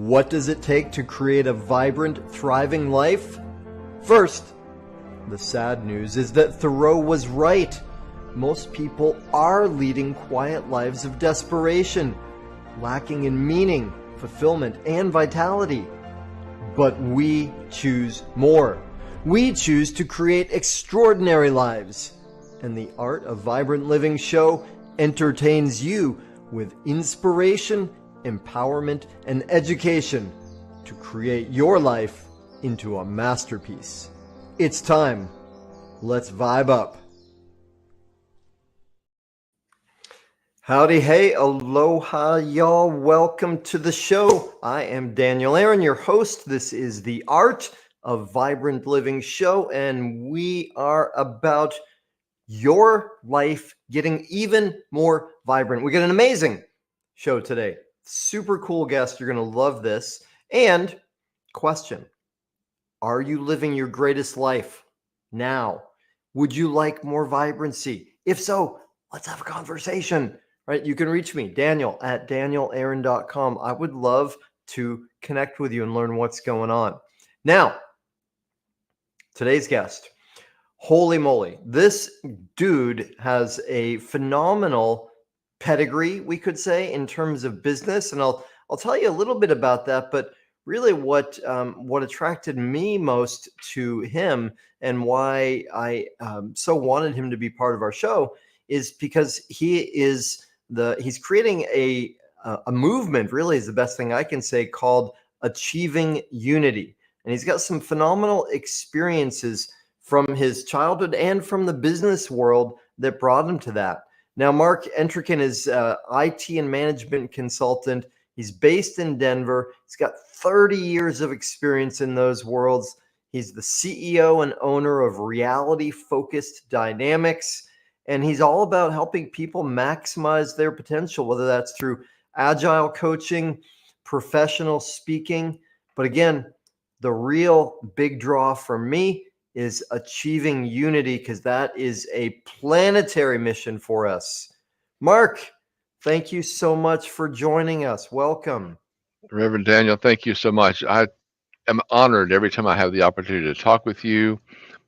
What does it take to create a vibrant, thriving life? First, the sad news is that Thoreau was right. Most people are leading quiet lives of desperation, lacking in meaning, fulfillment, and vitality. But we choose more. We choose to create extraordinary lives. And the Art of Vibrant Living show entertains you with inspiration, empowerment, and education to create your life into a masterpiece. It's time. Let's vibe up. Howdy, hey, aloha, y'all. Welcome to the show. I am Daniel Aaron, your host. This is the Art of Vibrant Living show, and we are about your life getting even more vibrant. We got an amazing show today. Super cool guest. You're going to love this. And question, are you living your greatest life now? Would you like more vibrancy? If so, let's have a conversation. Right? You can reach me, Daniel, at danielaaron.com. I would love to connect with you and learn what's going on. Now, today's guest, holy moly, this dude has a phenomenal pedigree, we could say, in terms of business. And I'll tell you a little bit about that, but really what attracted me most to him and why I so wanted him to be part of our show is because he's creating a movement, really is the best thing I can say, called Achieving Unity. And he's got some phenomenal experiences from his childhood and from the business world that brought him to that. Now, Mark Entrekin is IT and management consultant. He's based in Denver. He's got 30 years of experience in those worlds. He's the CEO and owner of Reality Focused Dynamics. And he's all about helping people maximize their potential, whether that's through agile coaching, professional speaking. But again, the real big draw for me is Achieving Unity, because that is a planetary mission for us. Mark, thank you so much for joining us. Welcome. Reverend Daniel, thank you so much. I am honored every time I have the opportunity to talk with you,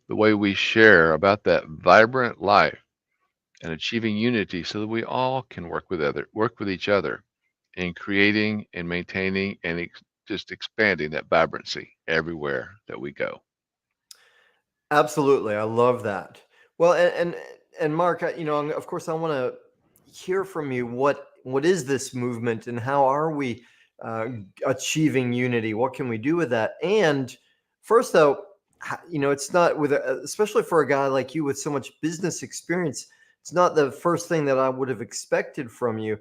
the way we share about that vibrant life and achieving unity so that we all can work with each other in creating and maintaining and just expanding that vibrancy everywhere that we go. Absolutely. I love that. Well, and Mark, of course I want to hear from you what is this movement and how are we achieving unity? What can we do with that? And first though, it's not especially for a guy like you with so much business experience, it's not the first thing that I would have expected from you.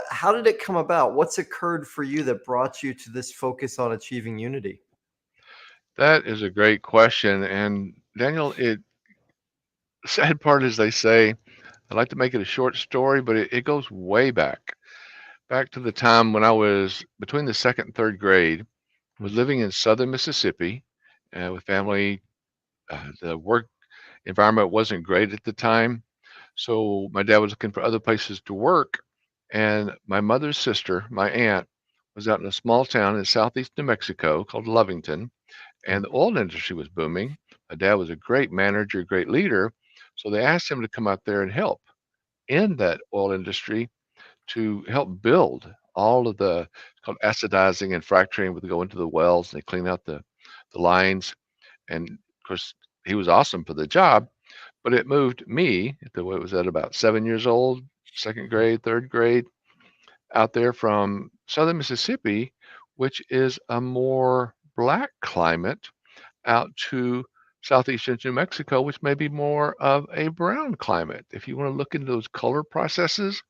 How did it come about? What's occurred for you that brought you to this focus on achieving unity? That is a great question. And Daniel, the sad part is they say, I like to make it a short story, but it goes way back to the time when I was between the second and third grade, was living in southern Mississippi with family. The work environment wasn't great at the time. So my dad was looking for other places to work. And my mother's sister, my aunt, was out in a small town in southeast New Mexico called Lovington. And the oil industry was booming. My dad was a great manager, great leader. So they asked him to come out there and help in that oil industry to help build all of it's called acidizing and fracturing, would go into the wells and they clean out the lines. And of course, he was awesome for the job, but it moved me, it was at about 7 years old, second grade, third grade, out there from southern Mississippi, which is a more black climate, out to southeastern New Mexico, which may be more of a brown climate. If you want to look into those color processes,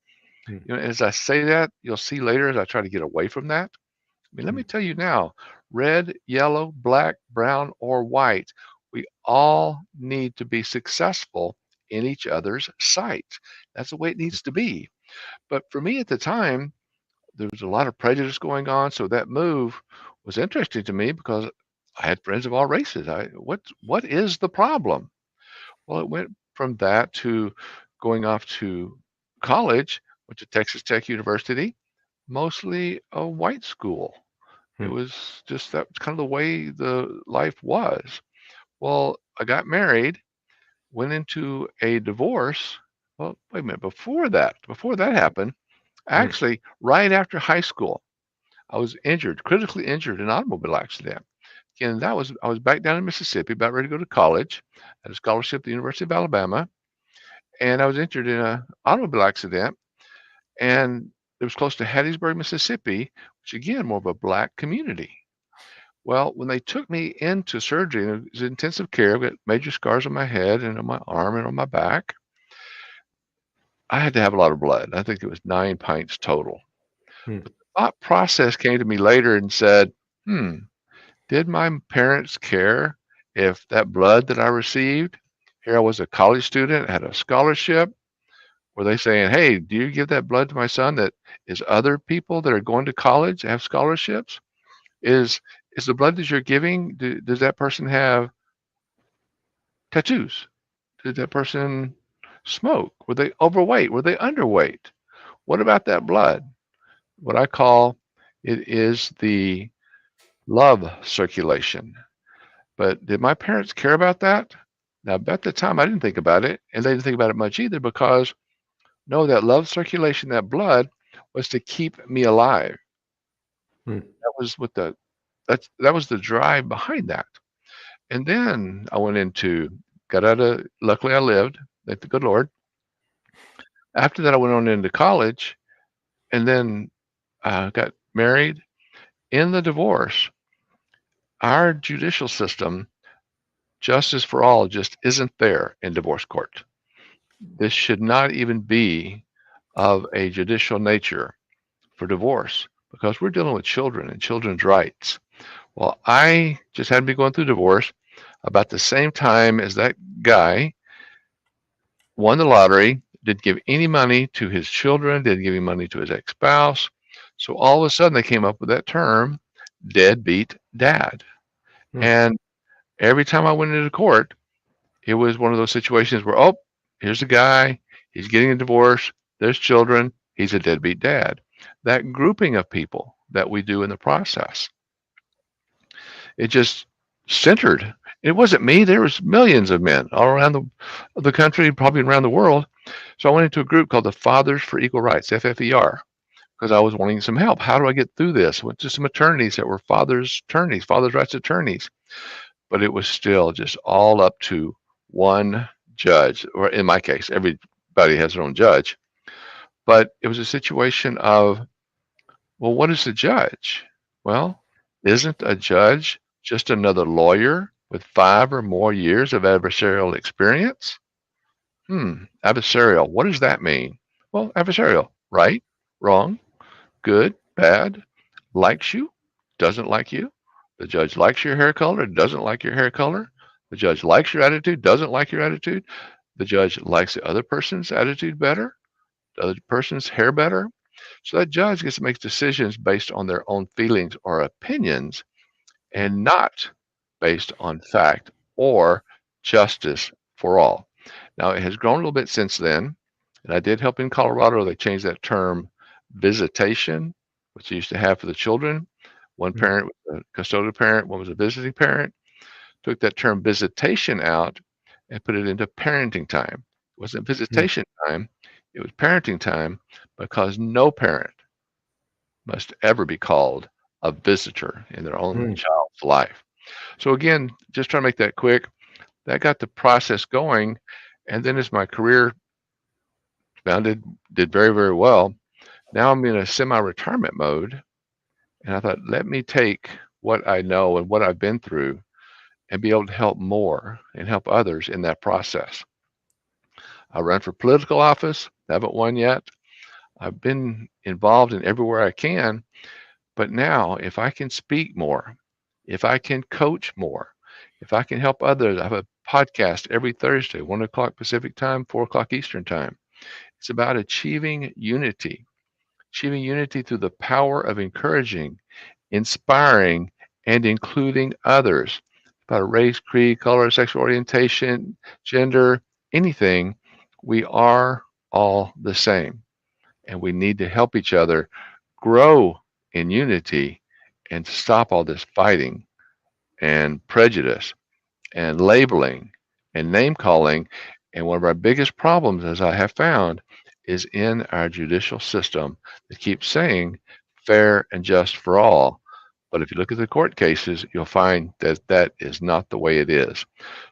as I say that, you'll see later as I try to get away from that. I mean, let me tell you now, red, yellow, black, brown, or white, we all need to be successful in each other's sight. That's the way it needs to be. But for me at the time, there was a lot of prejudice going on, so that move was interesting to me because I had friends of all races. What is the problem? Well, it went from that to going off to college, went to Texas Tech University, mostly a white school. It Hmm. was just that kind of the way the life was. Well, I got married, went into a divorce. Well, wait a minute. Before that happened, Hmm. actually, right after high school, I was injured, critically injured in an automobile accident. And I was back down in Mississippi, about ready to go to college. I had a scholarship at the University of Alabama, and I was injured in an automobile accident, and it was close to Hattiesburg, Mississippi, which again, more of a black community. Well, when they took me into surgery, and it was intensive care, I've got major scars on my head and on my arm and on my back. I had to have a lot of blood. I think it was 9 pints total. Hmm. But the thought process came to me later and said, hmm, did my parents care if that blood that I received, here I was a college student, had a scholarship, were they saying, hey, do you give that blood to my son that is other people that are going to college have scholarships? Is is the blood that you're giving, does that person have tattoos? Did that person smoke? Were they overweight? Were they underweight? What about that blood? What I call it is the love circulation. But did my parents care about that? Now, at the time, I didn't think about it, and they didn't think about it much either because no, that love circulation, that blood was to keep me alive. Hmm. That was what that was the drive behind that. And then I went into got out of luckily I lived, thank the good Lord. After that I went on into college and then got married. In the divorce, our judicial system, justice for all, just isn't there in divorce court. This should not even be of a judicial nature for divorce because we're dealing with children and children's rights. Well, I just had to be going through divorce about the same time as that guy won the lottery, didn't give any money to his children, didn't give any money to his ex-spouse. So all of a sudden they came up with that term, deadbeat dad. Hmm. And every time I went into court, it was one of those situations where, oh, here's a guy, he's getting a divorce, there's children, he's a deadbeat dad. That grouping of people that we do in the process, it just centered. It wasn't me. There was millions of men all around the country, probably around the world. So I went into a group called the Fathers for Equal Rights, FFER, because I was wanting some help. How do I get through this? Went to some attorneys that were fathers' attorneys, fathers' rights attorneys, but it was still just all up to one judge, or in my case, everybody has their own judge. But it was a situation of, well, what is a judge? Well, isn't a judge just another lawyer with 5 or more years of adversarial experience? Adversarial. What does that mean? Well, adversarial. Right, wrong, good, bad, likes you, doesn't like you. The judge likes your hair color, doesn't like your hair color. The judge likes your attitude, doesn't like your attitude. The judge likes the other person's attitude better, the other person's hair better. So that judge gets to make decisions based on their own feelings or opinions and not based on fact or justice for all. Now, it has grown a little bit since then, and I did help in Colorado. They changed that term visitation, which they used to have for the children. One Hmm. parent was a custodial parent, one was a visiting parent, took that term visitation out and put it into parenting time. It wasn't Hmm. visitation time, it was parenting time because no parent must ever be called a visitor in their own Hmm. child's life. So again, just trying to make that quick, that got the process going. And then as my career did very, very well, now I'm in a semi-retirement mode. And I thought, let me take what I know and what I've been through and be able to help more and help others in that process. I run for political office, haven't won yet. I've been involved in everywhere I can. But now, if I can speak more, if I can coach more, if I can help others, I have a podcast every Thursday, 1 o'clock Pacific time, 4 o'clock Eastern time. It's about achieving unity through the power of encouraging, inspiring, and including others. About race, creed, color, sexual orientation, gender, anything, we are all the same. And we need to help each other grow in unity and to stop all this fighting and prejudice and labeling and name calling. And one of our biggest problems, as I have found, is in our judicial system that keeps saying fair and just for all. But if you look at the court cases, you'll find that that is not the way it is.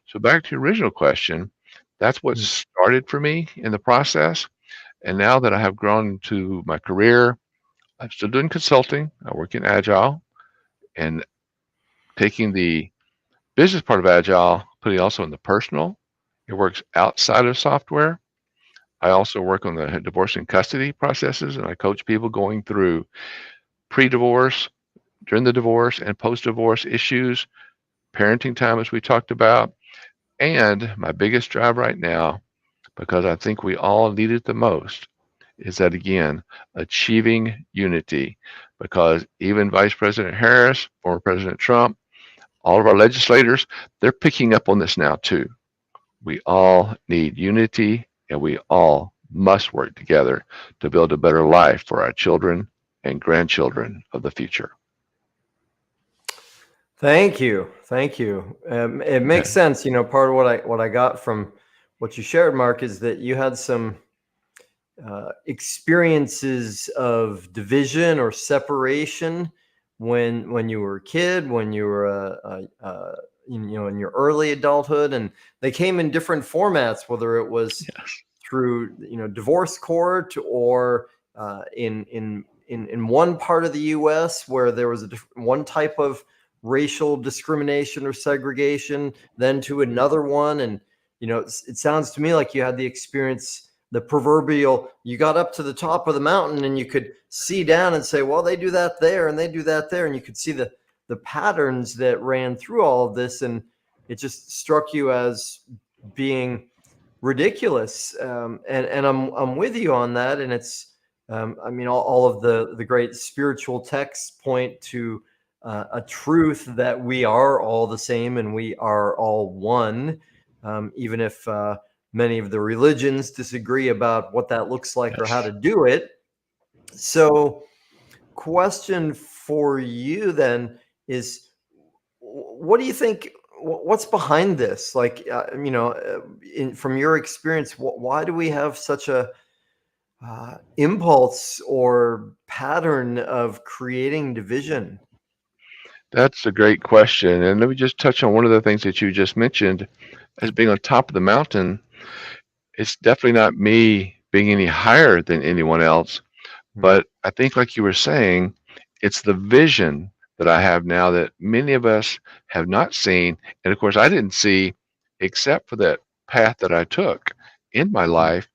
So, back to your original question, that's what Mm. started for me in the process. And now that I have grown to my career, I'm still doing consulting. I work in Agile and taking the business part of Agile, putting also in the personal. It works outside of software. I also work on the divorce and custody processes, and I coach people going through pre-divorce, during the divorce, and post-divorce issues, parenting time, as we talked about. And my biggest drive right now, because I think we all need it the most, is that again, achieving unity. Because even Vice President Harris, former President Trump, all of our legislators, they're picking up on this now too. We all need unity and we all must work together to build a better life for our children and grandchildren of the future. Thank you, thank you. It makes Okay. sense. Part of what I got from what you shared, Mark, is that you had some experiences of division or separation when you were a kid, when you were in your early adulthood, and they came in different formats, whether it was Yes. through divorce court, or in one part of the U.S. where there was one type of racial discrimination or segregation, then to another one. And it sounds to me like you had the experience, the proverbial, you got up to the top of the mountain and you could see down and say, well, they do that there and they do that there, and you could see the patterns that ran through all of this, and it just struck you as being ridiculous. And I'm with you on that. And it's I mean, all of the great spiritual texts point to a truth that we are all the same and we are all one, even if many of the religions disagree about what that looks like or how Yes. to do it. So, question for you then is, what do you think? What's behind this? Like, from your experience, why do we have such a impulse or pattern of creating division? That's a great question. And let me just touch on one of the things that you just mentioned as being on top of the mountain. It's definitely not me being any higher than anyone else. Mm, But I think, like you were saying, it's the vision that I have now that many of us have not seen. And of course, I didn't see except for that path that I took in my mm, life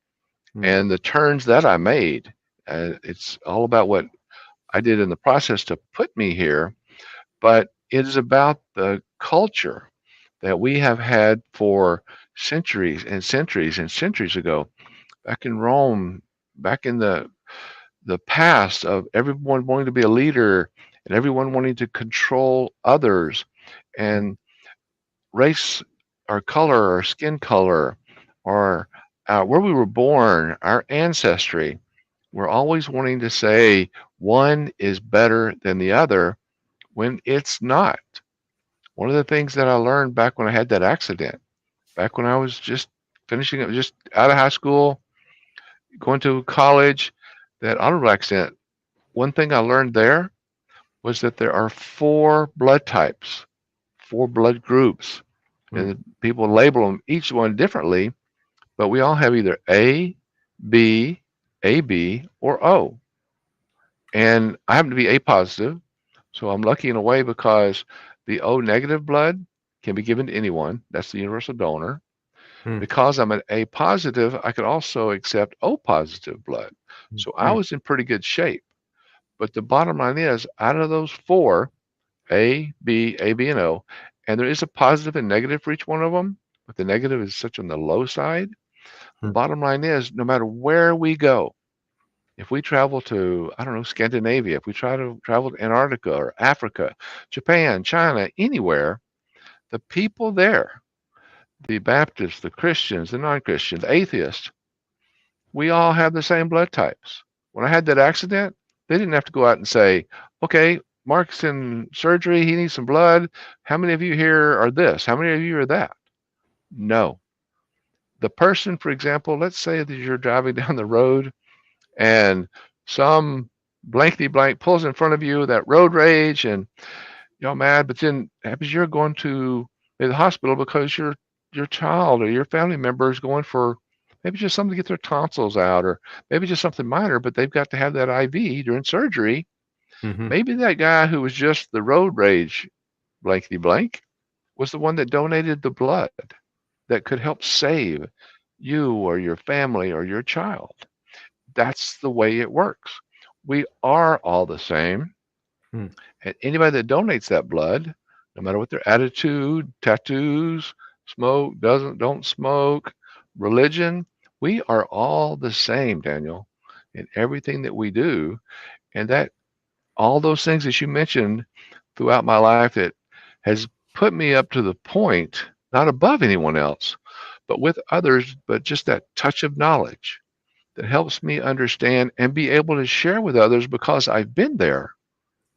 mm, and the turns that I made. It's all about what I did in the process to put me here, but it is about the culture that we have had for centuries and centuries and centuries ago, back in Rome, back in the past, of everyone wanting to be a leader and everyone wanting to control others, mm, and race or color or skin color or where we were born, our ancestry. We're always wanting to say one is better than the other when it's not. One of the things that I learned back when I had that accident, back when I was just finishing up, just out of high school, going to college, that auto accident, one thing I learned there was that there are four blood types, four blood groups, mm, and people label them each one differently, but we all have either A, B, AB, or O. And I happen to be A positive, so I'm lucky in a way because the O negative blood can be given to anyone. That's the universal donor. mm, Because I'm an A positive, I could also accept O positive blood. mm, So I mm, was in pretty good shape. But the bottom line is, out of those four, A, B, AB, and O, and there is a positive and negative for each one of them, but the negative is such on the low side. The mm, bottom line is, no matter where we go, if we travel to, I don't know, Scandinavia, if we try to travel to Antarctica or Africa, Japan, China, anywhere, the people there, the Baptists, the Christians, the non-Christians, the atheists, we all have the same blood types. When I had that accident, they didn't have to go out and say, okay, Mark's in surgery. He needs some blood. How many of you here are this? How many of you are that? No. The person, for example, let's say that you're driving down the road and some blankety blank pulls in front of you, that road rage, and you're mad, but then happens you're going to the hospital because your child or your family member is going for maybe just something to get their tonsils out, or maybe just something minor, but they've got to have that IV during surgery. Hmm. Maybe that guy who was just the road rage blankety blank was the one that donated the blood that could help save you or your family or your child. That's the way it works. We are all the same. Mm. And anybody that donates that blood, no matter what their attitude, tattoos, smoke, don't smoke, religion, we are all the same, Daniel, in everything that we do. And that all those things that you mentioned throughout my life that has put me up to the point, not above anyone else, but with others, but just that touch of knowledge that helps me understand and be able to share with others because I've been there,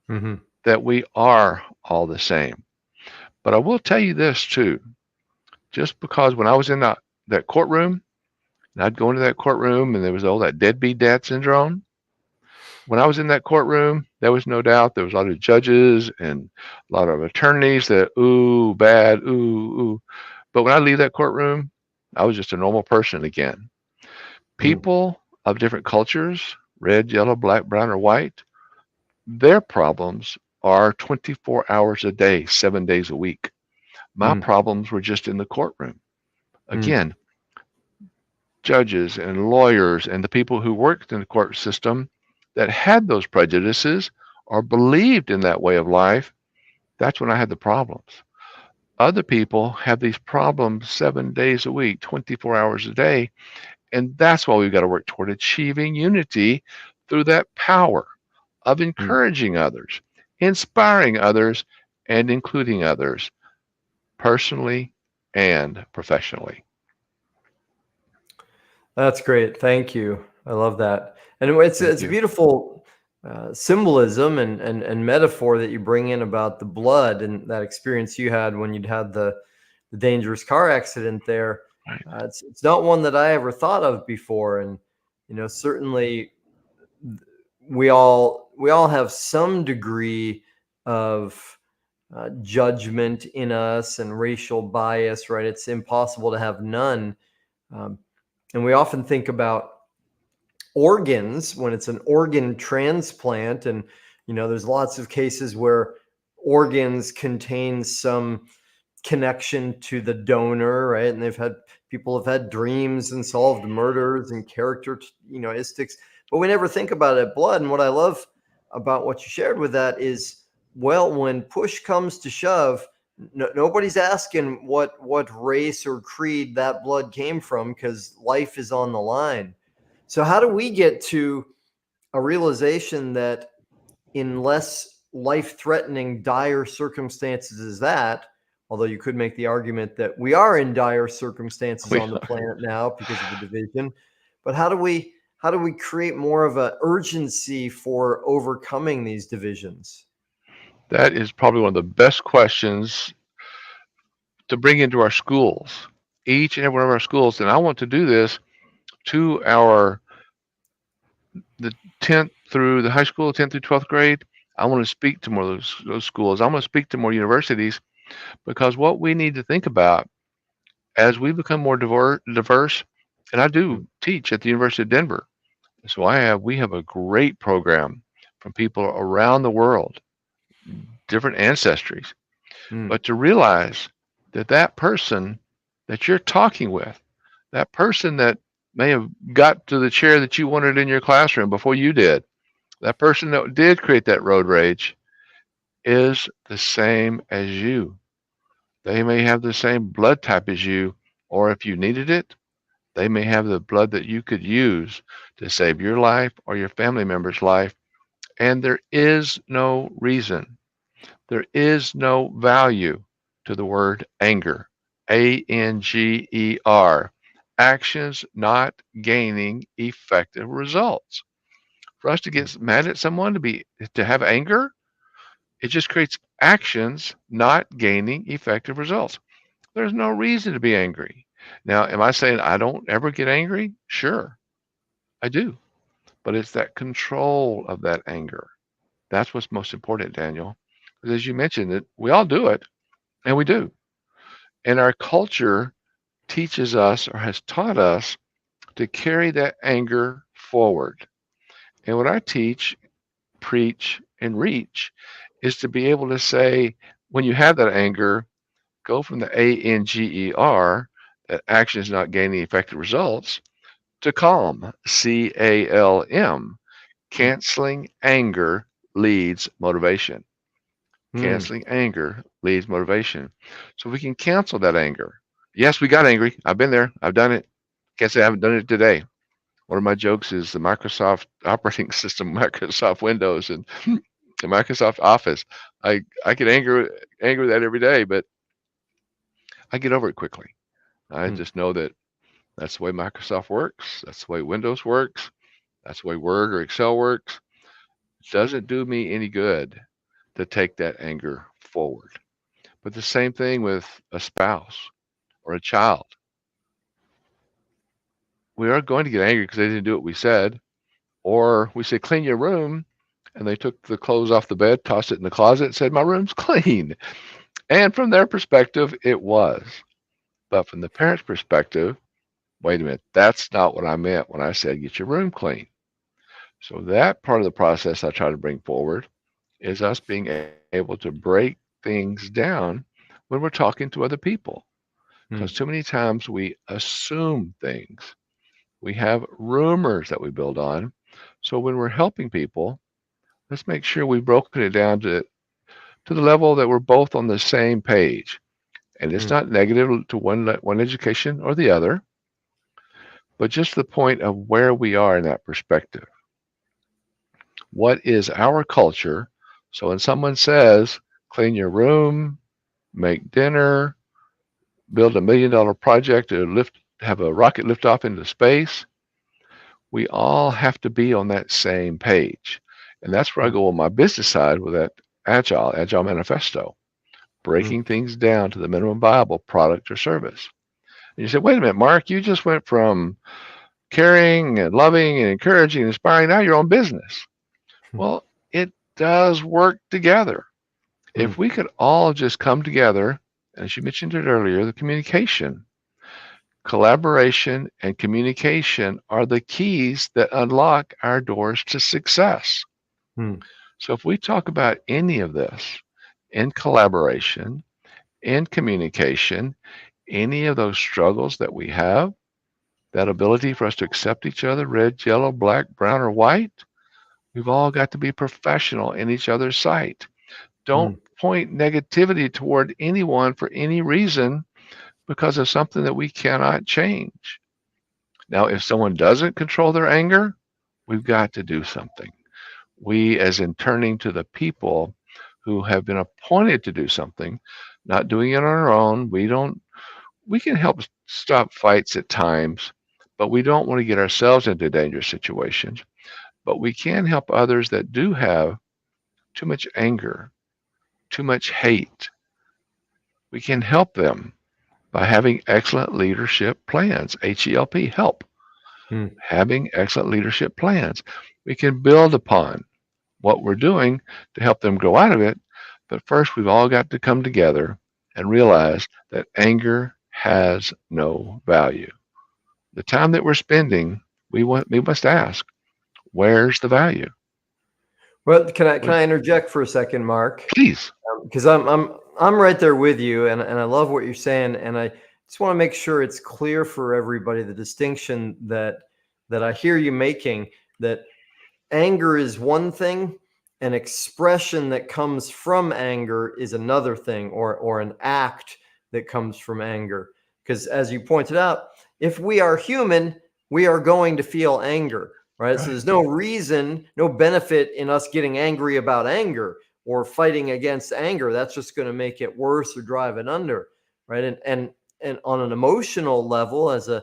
Hmm. that we are all the same. But I will tell you this too, just because when I was in that courtroom, and I'd go into that courtroom and there was all that deadbeat dad syndrome. When I was in that courtroom, there was no doubt there was a lot of judges and a lot of attorneys that, ooh, bad, ooh, ooh. But when I leave that courtroom, I was just a normal person again. Mm. People of different cultures, red, yellow, black, brown, or white, their problems are 24 hours a day, 7 days a week. My Mm. problems were just in the courtroom. Mm. Again, judges and lawyers and the people who worked in the court system that had those prejudices or believed in that way of life, that's when I had the problems. Other people have these problems 7 days a week, 24 hours a day, and that's why we've got to work toward achieving unity through that power of Mm. encouraging others, inspiring others, and including others personally and professionally. That's great. Thank you. I love that. And it's Thank a you. beautiful symbolism and metaphor that you bring in about the blood and that experience you had when you'd had the dangerous car accident there. Right. It's not one that I ever thought of before, and certainly we all have some degree of judgment in us and racial bias, right? It's impossible to have none. Um, and we often think about organs when it's an organ transplant, and there's lots of cases where organs contain some connection to the donor, right? And people have had dreams and solved murders and character istics, but we never think about it blood. And what I love about what you shared with that is, well, when push comes to shove, nobody's asking what race or creed that blood came from, because life is on the line. So how do we get to a realization that in less life-threatening, dire circumstances as that, although you could make the argument that we are in dire circumstances We, on the planet now because of the division, but how do we create more of a urgency for overcoming these divisions? that is probably one of the best questions to bring into our schools, each and every one of our schools. And I want to do this to the 10th through the high school, 10th through 12th grade. I want to speak to more of those schools. I want to speak to more universities because what we need to think about as we become more diverse, and I do Mm. teach at the University of Denver. So we have a great program from people around the world, different ancestries. Mm. But to realize that that person that you're talking with, that person that may have got to the chair that you wanted in your classroom before you did, that person that did create that road rage is the same as you. They may have the same blood type as you, or if you needed it, they may have the blood that you could use to save your life or your family member's life. And there is no value to the word anger. Anger. Actions not gaining effective results. For us to get mad at someone, to have anger, It just creates actions not gaining effective results. There's no reason to be angry. Now, am I saying I don't ever get angry? Sure, I do. But it's that control of that anger. That's what's most important, Daniel. Because as you mentioned, that we all do it, and we do. And our culture teaches us or has taught us to carry that anger forward. And what I teach, preach, and reach is to be able to say, when you have that anger, go from the ANGER, that action is not gaining effective results, to calm, CALM. Mm, Canceling anger leads motivation. mm, Canceling anger leads motivation. So we can cancel that anger. Yes, we got angry. I've been there. I've done it. Can't say I haven't done it today. One of my jokes is the Microsoft operating system, Microsoft Windows, and the Microsoft Office. I get angry with that every day, but I get over it quickly. I mm, just know that that's the way Microsoft works. That's the way Windows works. That's the way Word or Excel works. It doesn't do me any good to take that anger forward. But the same thing with a spouse or a child. We are going to get angry because they didn't do what we said, or we say, clean your room, and they took the clothes off the bed, tossed it in the closet, and said, my room's clean. And from their perspective, it was. But from the parent's perspective, wait a minute, that's not what I meant when I said get your room clean. So that part of the process I try to bring forward is us being able to break things down when we're talking to other people. Because mm, too many times we assume things. We have rumors that we build on. So when we're helping people, let's make sure we've broken it down to the level that we're both on the same page. And it's mm, not negative to one education or the other, but just the point of where we are in that perspective. What is our culture? So when someone says, clean your room, make dinner, build $1 million project to have a rocket lift off into space, we all have to be on that same page. And that's where I mm, go on my business side with that Agile Manifesto, mm, breaking things down to the minimum viable product or service. And you say, wait a minute, Mark, you just went from caring and loving and encouraging and inspiring, now your own business. Well, it does work together. mm, If we could all just come together, as you mentioned it earlier, the communication, collaboration, and communication are the keys that unlock our doors to success. mm, So if we talk about any of this in collaboration, in communication, any of those struggles that we have, that ability for us to accept each other, red, yellow, black, brown, or white, we've all got to be professional in each other's sight. Don't mm, point negativity toward anyone for any reason because of something that we cannot change. Now, if someone doesn't control their anger, we've got to do something. We, as in turning to the people who have been appointed to do something, not doing it on our own, we can help stop fights at times, but we don't want to get ourselves into dangerous situations. But we can help others that do have too much anger, too much hate. We can help them by having excellent leadership plans, HELP, help, mm. having excellent leadership plans. We can build upon what we're doing to help them grow out of it. But first, we've all got to come together and realize that anger has no value. The time that we're spending, we must ask, where's the value? Well, can I interject for a second, Mark? Please. Because I'm right there with you, and I love what you're saying, and I just want to make sure it's clear for everybody the distinction that I hear you making, that anger is one thing, an expression that comes from anger is another thing, or an act that comes from anger. Because as you pointed out, if we are human, we are going to feel anger, right? So Right. there's no reason, no benefit in us getting angry about anger or fighting against anger. That's just going to make it worse or drive it under, right? And on an emotional level, as a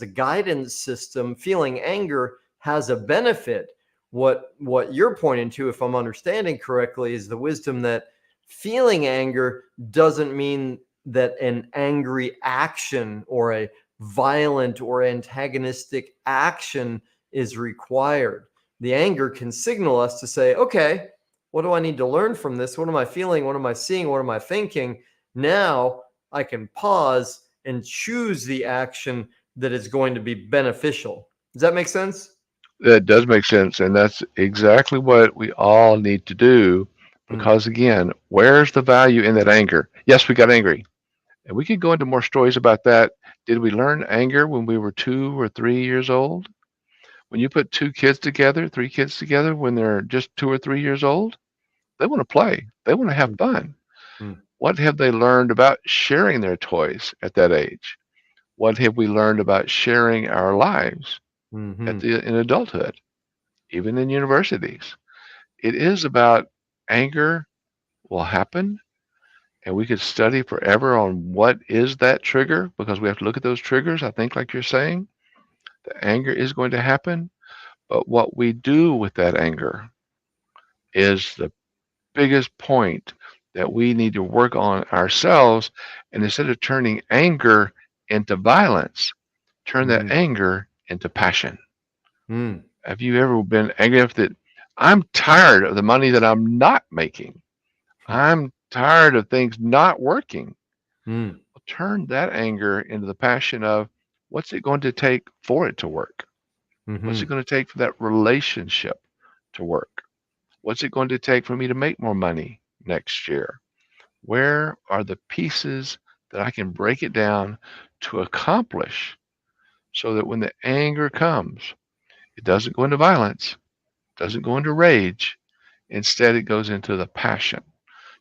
guidance system, feeling anger has a benefit, What you're pointing to, if I'm understanding correctly, is the wisdom that feeling anger doesn't mean that an angry action or a violent or antagonistic action is required. The anger can signal us to say, okay, what do I need to learn from this? What am I feeling? What am I seeing? What am I thinking? Now I can pause and choose the action that is going to be beneficial. Does that make sense? That does make sense, and that's exactly what we all need to do. Mm, Because again, where's the value in that anger? Yes, we got angry, and we could go into more stories about that. Did we learn anger when we were 2 or 3 years old? When you put two kids together, three kids together, when they're just 2 or 3 years old, they want to play. They want to have mm, fun. mm, What have they learned about sharing their toys at that age? What have we learned about sharing our lives mhm, in adulthood, even in universities? It is about anger will happen, and we could study forever on what is that trigger because we have to look at those triggers. I think, like you're saying, the anger is going to happen, but what we do with that anger is the biggest point that we need to work on ourselves. And instead of turning anger into violence, turn that mhm, anger into passion. mm, Have you ever been angry enough that I'm tired of the money that I'm not making? I'm tired of things not working. mm, Well, turn that anger into the passion of what's it going to take for it to work? What's it mhm, going to take for that relationship to work? What's it going to take for me to make more money next year? Where are the pieces that I can break it down to accomplish so that when the anger comes, it doesn't go into violence, doesn't go into rage. Instead, it goes into the passion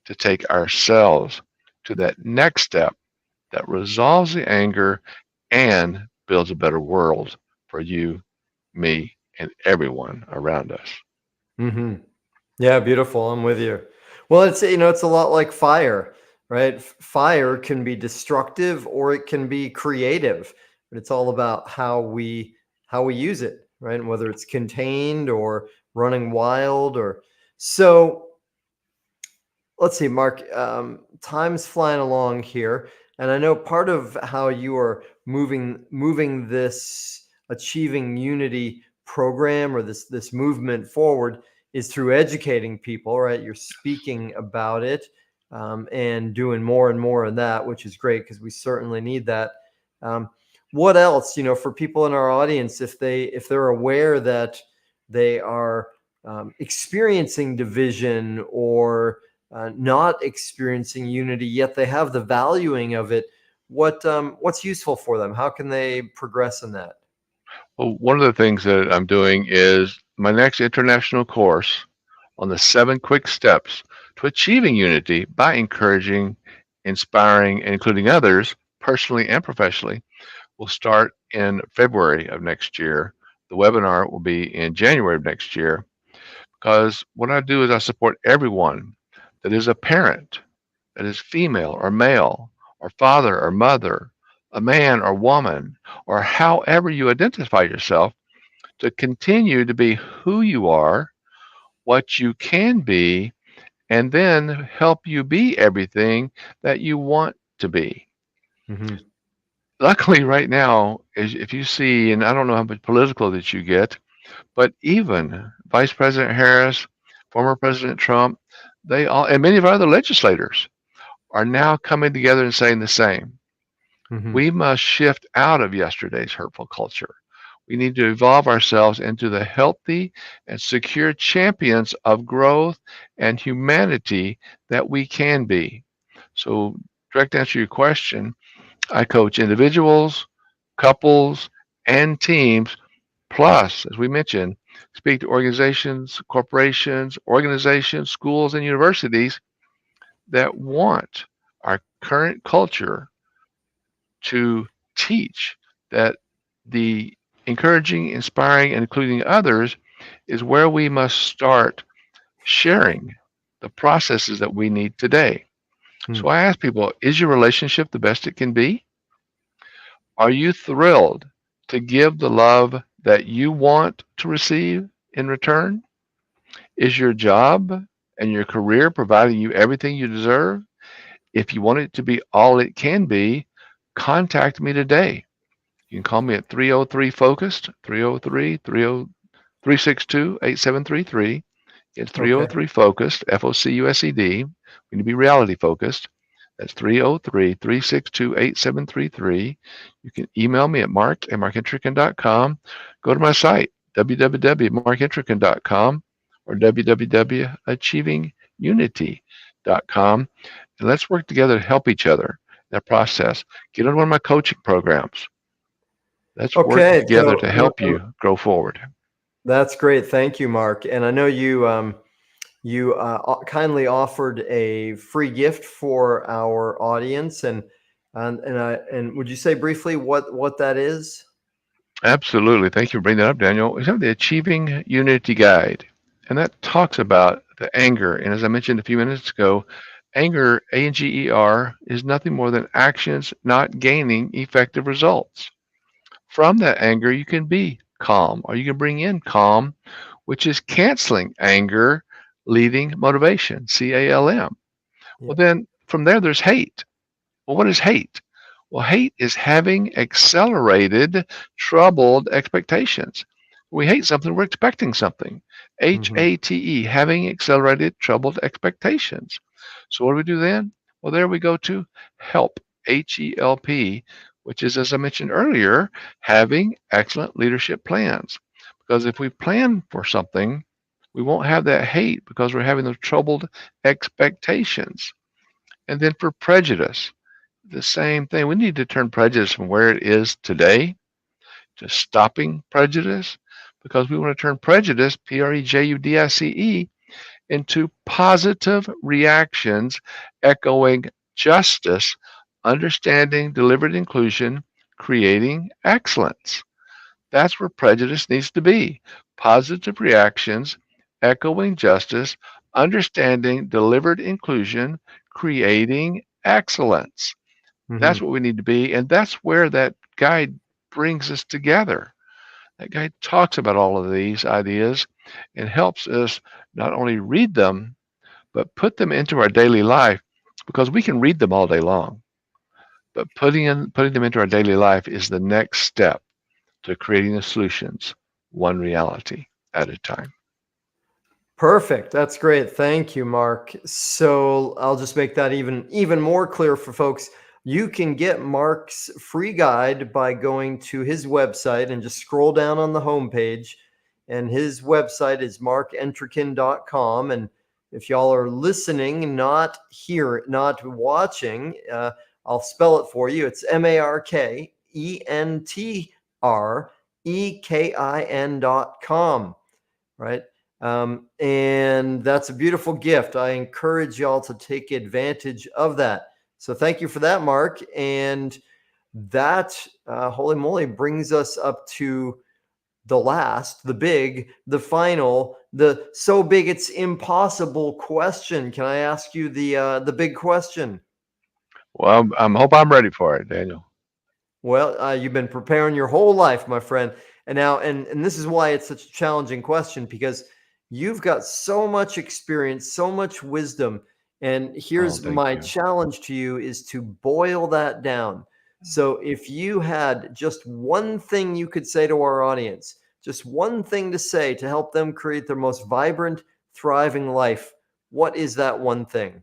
to take ourselves to that next step that resolves the anger and builds a better world for you, me, and everyone around us. mhm. Yeah, beautiful. I'm with you. Well, it's a lot like fire, right? Fire can be destructive or it can be creative, but it's all about how we use it, right? And whether it's contained or running wild or so. Let's see, Mark. Time's flying along here, and I know part of how you are moving this achieving unity program or this movement forward is through educating people, right? You're speaking about it and doing more and more of that, which is great because we certainly need that. Um, what else, for people in our audience, if they're aware that they are experiencing division or not experiencing unity, yet they have the valuing of it. What's useful for them? How can they progress in that? Well, one of the things that I'm doing is my next international course on the 7 quick steps to achieving unity by encouraging, inspiring, and including others personally and professionally will start in February of next year. The webinar will be in January of next year because what I do is I support everyone that is a parent, that is female or male, or father or mother, a man or woman, or however you identify yourself, to continue to be who you are, what you can be, and then help you be everything that you want to be. Hmm. Luckily, right now, if you see, and I don't know how much political that you get, but even Vice President Harris, former President Trump, they all, and many of our other legislators are now coming together and saying the same. Hmm. We must shift out of yesterday's hurtful culture. We need to evolve ourselves into the healthy and secure champions of growth and humanity that we can be. So, direct answer to your question, I coach individuals, couples, and teams, plus, as we mentioned, speak to organizations, corporations, schools, and universities that want our current culture to teach that the encouraging, inspiring, and including others is where we must start sharing the processes that we need today. So I ask people, is your relationship the best it can be? Are you thrilled to give the love that you want to receive? in return? Is your job and your career providing you everything you deserve? If you want it to be all it can be, contact me today. You can call me at 303 Focused, 303 362 8733. It's Okay. 303 Focused, FOCUSED. We need to be reality focused. That's 303 362 8733. You can email me at mark@markentrican.com. Go to my site, www.markentrican.com or www.achievingunity.com. And let's work together to help each other in that process. Get on one of my coaching programs. Let's work Okay. together to help you grow forward. That's great. Thank you, Mark. And I know you kindly offered a free gift for our audience, and would you say briefly what that is? Absolutely. Thank you for bringing that up, Daniel. We have the Achieving Unity Guide, and that talks about the anger. And as I mentioned a few minutes ago, anger, ANGER, is nothing more than actions not gaining effective results. From that anger, you can be calm, or you can bring in calm, which is canceling anger, leading motivation, CALM. Yeah. Well, then from there, there's hate. Well, what is hate? Well, hate is having accelerated, troubled expectations. We hate something, we're expecting something. Hmm. HATE, having accelerated, troubled expectations. So, what do we do then? Well, there we go to HELP, HELP, which is, as I mentioned earlier, having excellent leadership plans. Because if we plan for something, we won't have that hate because we're having those troubled expectations. And then for prejudice, the same thing. We need to turn prejudice from where it is today to stopping prejudice because we want to turn prejudice, PREJUDICE, into positive reactions echoing justice, understanding, deliberate inclusion, creating excellence. That's where prejudice needs to be. Positive reactions echoing justice, understanding, deliberate inclusion, creating excellence. That's Hmm. what we need to be. And that's where that guide brings us together. That guide talks about all of these ideas and helps us not only read them, but put them into our daily life because we can read them all day long. But putting them into our daily life is the next step to creating the solutions, one reality at a time. Perfect. That's great. Thank you, Mark. So I'll just make that even more clear for folks. You can get Mark's free guide by going to his website and just scroll down on the homepage. And his website is markentrekin.com. And if y'all are listening, not here, not watching, I'll spell it for you. It's MarkEntrekin.com, right? And that's a beautiful gift. I encourage y'all to take advantage of that. So thank you for that, Mark. And that, holy moly, brings us up to the last, the big, the final, the so big it's impossible question. Can I ask you the big question? Well, I hope I'm ready for it, Daniel. Well, you've been preparing your whole life, my friend. And now, and this is why it's such a challenging question because you've got so much experience, so much wisdom. And Oh, here's thank my you. challenge to you is to boil that down. So if you had just one thing you could say to our audience, just one thing to say to help them create their most vibrant, thriving life, what is that one thing?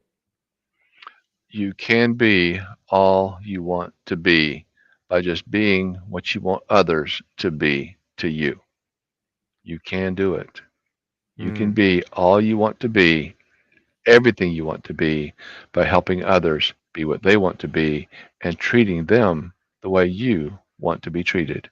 You can be all you want to be by just being what you want others to be to you. You can do it. You can Mm, be all you want to be, everything you want to be, by helping others be what they want to be and treating them the way you want to be treated.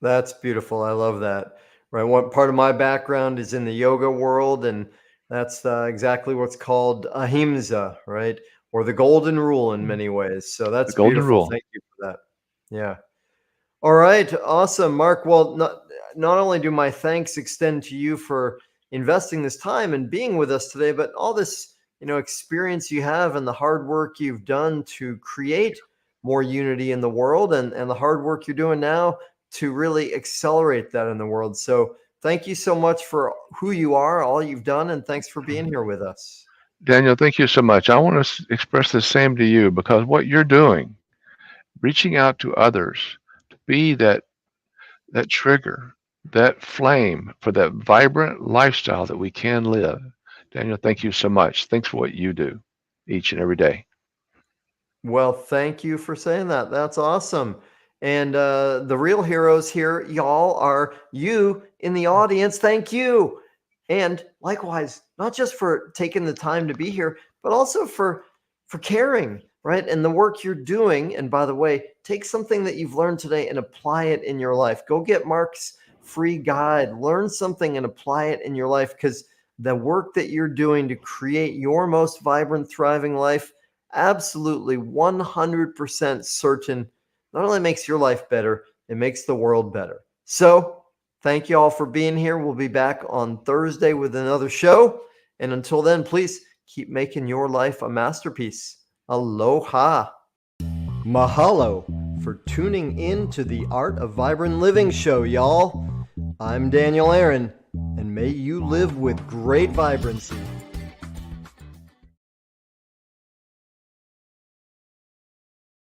that's beautiful. I love that. Right. One part of my background is in the yoga world, and that's exactly what's called ahimsa, right? Or the golden rule in many ways. So The that's golden beautiful. rule. Thank you for that. Yeah. All right, awesome, Mark. Well, not only do my thanks extend to you for investing this time and being with us today, but all this, experience you have and the hard work you've done to create more unity in the world and the hard work you're doing now to really accelerate that in the world. So Thank you so much for who you are, all you've done, and thanks for being here with us. Daniel, thank you so much. I want to express the same to you because what you're doing, reaching out to others, to be that trigger, that flame for that vibrant lifestyle that we can live. Daniel, thank you so much. Thanks for what you do each and every day. Well, thank you for saying that. That's awesome. And the real heroes here, y'all, are you in the audience. Thank you. And likewise, not just for taking the time to be here, but also for caring, right? And the work you're doing. And by the way, take something that you've learned today and apply it in your life. Go get Mark's free guide. Learn something and apply it in your life, because the work that you're doing to create your most vibrant, thriving life, absolutely 100% certain, not only makes your life better, it makes the world better. So thank you all for being here. We'll be back on Thursday with another show. And until then, please keep making your life a masterpiece. Aloha. Mahalo for tuning in to the Art of Vibrant Living show, y'all. I'm Daniel Aaron, and may you live with great vibrancy.